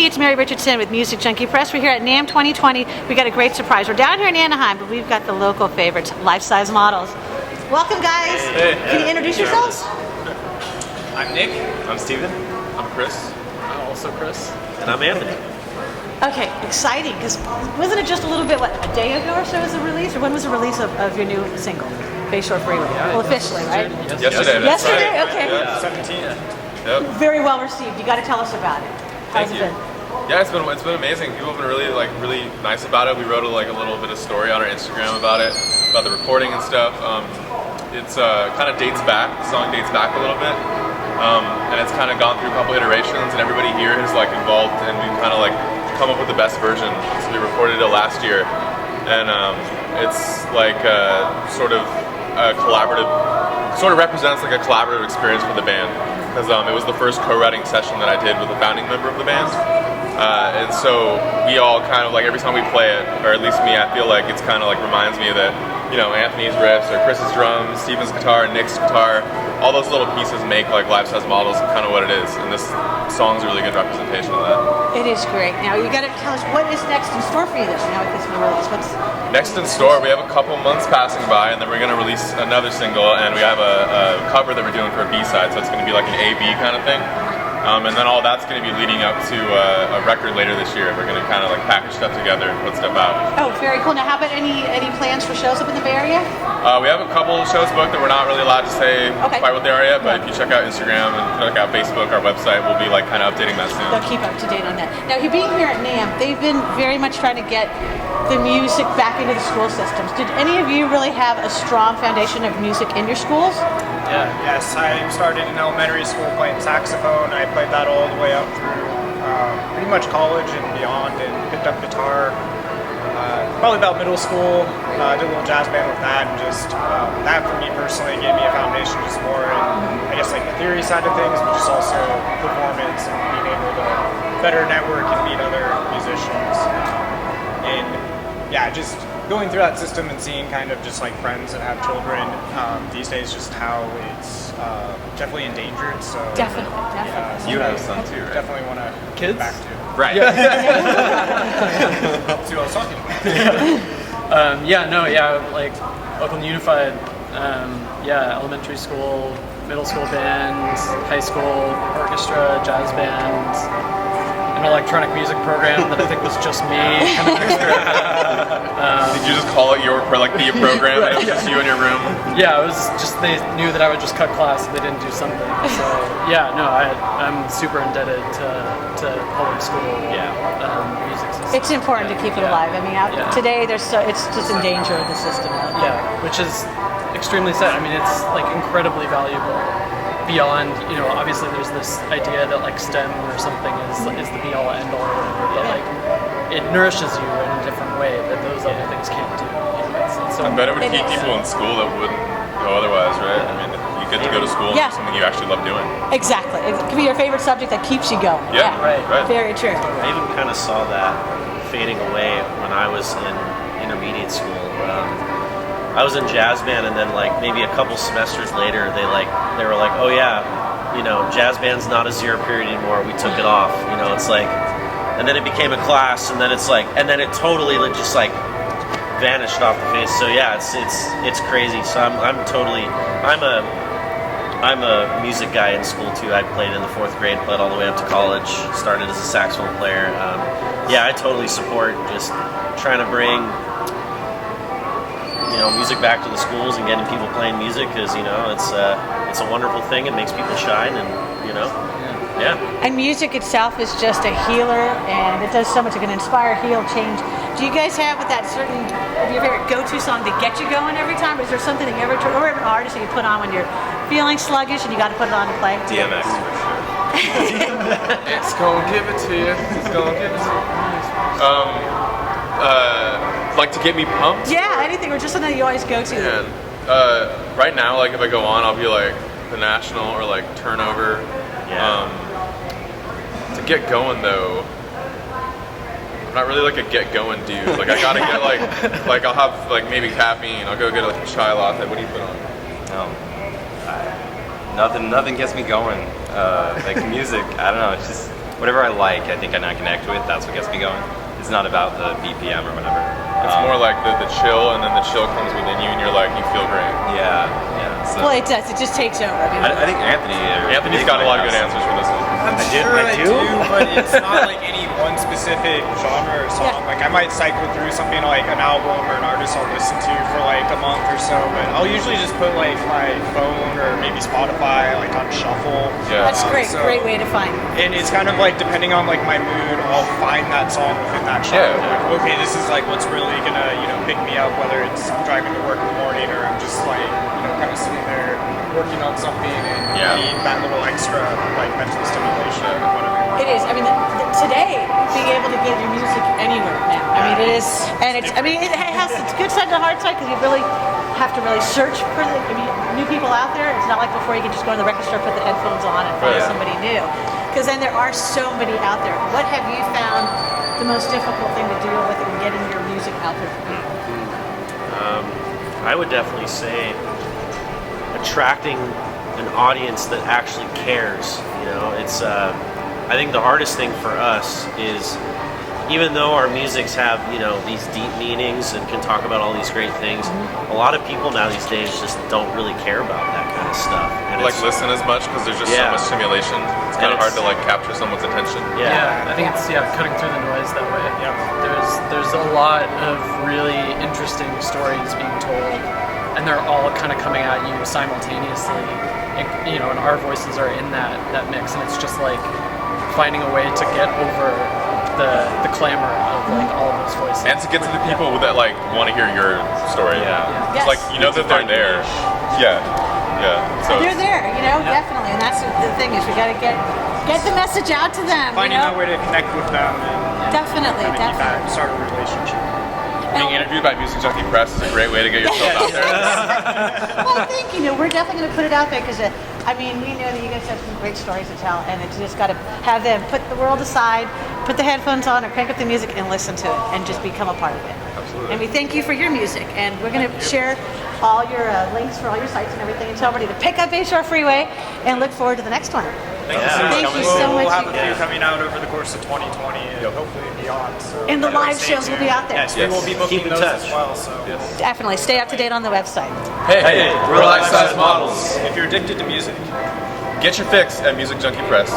it's Mary Richardson with Music Junkie Press. We're here at NAMM 2020. We got a great surprise. We're down here in Anaheim, but we've got the local favorites, life-size models. Welcome, guys. Hey. Can you introduce yourselves? I'm Nick. I'm Steven. I'm Chris. I'm also Chris. And I'm Anthony. Okay, exciting, because wasn't it just a little bit, what, a day ago or so was the release? Or when was the release of your new single, Face Shore Freeway? Well, officially, right? Yesterday. That's Yesterday? right. Okay. Yeah. 17. Yep. Very well received. You got to tell us about it. How's Thank it you. been? Yeah, it's been amazing. People have been really nice about it. We wrote a little bit of story on our Instagram about it, about the recording and stuff. It's kind of dates back. The song dates back a little bit, and it's kind of gone through a couple iterations, and everybody here is involved, and we've kind of come up with the best version. So we recorded it last year, and it's sort of a collaborative, sort of represents a collaborative experience for the band, because it was the first co-writing session that I did with a founding member of the band. And so we all kind of every time we play it, or at least me, I feel like it's kind of reminds me that, Anthony's riffs or Chris's drums, Steven's guitar, Nick's guitar, all those little pieces make life-size models kind of what it is. And this song's a really good representation of that. It is great. Now you got to tell us what is next in store for you this now with this new release. What's next in store? We have a couple months passing by, and then we're going to release another single, and we have a cover that we're doing for a B-side, so it's going to be like an A-B kind of thing. And then all that's going to be leading up to a record later this year. We're going to kind of package stuff together and put stuff out. Oh, very cool. Now, how about any plans for shows up in the Bay Area? We have a couple of shows booked that we're not really allowed to say quite what they are yet, but if you check out Instagram and check out Facebook, our website, we'll be kind of updating that soon. They'll keep up to date on that. Now, you being here at NAMM, they've been very much trying to get the music back into the school systems. Did any of you really have a strong foundation of music in your schools? Yes, I started in elementary school playing saxophone. I played that all the way up through pretty much college and beyond, and picked up guitar probably about middle school. Did a little jazz band with that, and just that for me personally gave me a foundation just more in, I guess, the theory side of things, but just also performance and being able to better network and meet other musicians. And yeah, just going through that system and seeing kind of just friends that have children these days, just how it's definitely endangered. So Definitely. You have a son too, right? Definitely want to Kids? get back to. Right. That's what I was talking about. Oakland Unified, elementary school, middle school bands, high school orchestra, jazz bands, an electronic music program that I think was just me. Did you just call it your program and it was just you in your room? Yeah, it was just, they knew that I would just cut class if they didn't do something. So I'm super indebted to public school music system. It's important to keep it alive. I mean, today it's just in danger of the system. Yeah, which is extremely sad. I mean, it's incredibly valuable. Beyond, obviously there's this idea that STEM or something is the be-all end-all or whatever, but it nourishes you in a different way that those other things can't do. So I bet it would keep people in school that wouldn't go otherwise, right? I mean, you get to go to school and do something you actually love doing. Exactly. It can be your favorite subject that keeps you going. Yeah, right. Very true. I even kind of saw that fading away when I was in intermediate school. I was in jazz band, and then maybe a couple semesters later, they were like, oh yeah, jazz band's not a 0 period anymore. We took it off. It's and then it became a class, and then it's and then it totally just vanished off the face. So yeah, it's crazy. So I'm a music guy in school too. I played in the 4th grade, played all the way up to college. Started as a saxophone player. I totally support just trying to bring music back to the schools and getting people playing music, because it's a wonderful thing. It makes people shine, and And music itself is just a healer, and it does so much. It can inspire, heal, change. Do you guys have with that certain of your favorite go-to song to get you going every time? Or is there something that you ever or an artist that you put on when you're feeling sluggish and you got to put it on to play? DMX for sure. It's gonna give it to you. It's gonna give it to you. To get me pumped? Yeah, anything, or just something that you always go to. Man, right now, if I go on, I'll be the National or Turnover. To get going though, I'm not really a get going dude. I gotta get I'll have maybe caffeine. I'll go get a chai latte. What do you put on? Nothing gets me going. Music, I don't know, it's just whatever I like, I think, and I connect with. That's what gets me going. It's not about the BPM or whatever. It's more like the chill, and then the chill comes within you, and you're like, you feel great. Yeah. So Well, it does. It just takes over. I mean, I think Anthony's got a lot of good answers for this one. I'm sure I do, but it's not like any one specific genre or song. Yeah. Like I might cycle through something like an album or an artist I'll listen to for like a month or so, but I'll usually just put like my phone or maybe Spotify like on shuffle. Yeah. that's great. So- Great way to find it. And it's kind of like depending on like my mood, I'll find that song within that genre. Yeah. Like, okay, this is like what's really gonna pick me up, whether it's driving to work in the morning or I'm just like kind of sitting there working on something and need that little extra like mental stimulation or whatever. It is. I mean, today being able to get your music anywhere now. I mean, it is, and it's. I mean, it has its good side and the hard side because you really have to really search for the. I mean, new people out there. It's not like before you can just go to the record store, put the headphones on, and find somebody new. Because then there are so many out there. What have you found the most difficult thing to deal with in getting your music out there for people? I would definitely say attracting an audience that actually cares. It's I think the hardest thing for us is, even though our musics have these deep meanings and can talk about all these great things, a lot of people now these days just don't really care about that kind of stuff. And Like listen as much because there's just so much stimulation. It's kind of hard to like capture someone's attention. Yeah, I think it's cutting through the noise that way. Yeah. There's a lot of really interesting stories being told, and they're all kind of coming at you simultaneously. And our voices are in that mix, and it's just like finding a way to get over the clamor of like all of those voices. And to get to the people that like want to hear your story. Yes. It's like that they're there. Yeah. So They're there, definitely, and that's the thing is we got to get the message out to them. Finding that way to connect with them and Definitely, kind of keep definitely. that, start a relationship. being interviewed by Music Junkie Press is a great way to get yourself out there. Well, I think we're definitely going to put it out there because I mean we know that you guys have some great stories to tell, and it's just got to have them put the world aside, put the headphones on, or crank up the music and listen to it, and just become a part of it. Absolutely. And we thank you for your music, and we're going to share all your links for all your sites and everything, and tell everybody to pick up Bayshore Freeway, and look forward to the next one. Thank you so much. Thank you so much. We'll have a few coming out over the course of 2020 and hopefully beyond. So And the live stay shows will be tuned. out there. Yes, we will be booking Keep in those touch. as well. So Definitely stay up to date on the website. Hey, we're life-size models. if you're addicted to music, Get your fix at Music Junkie Press.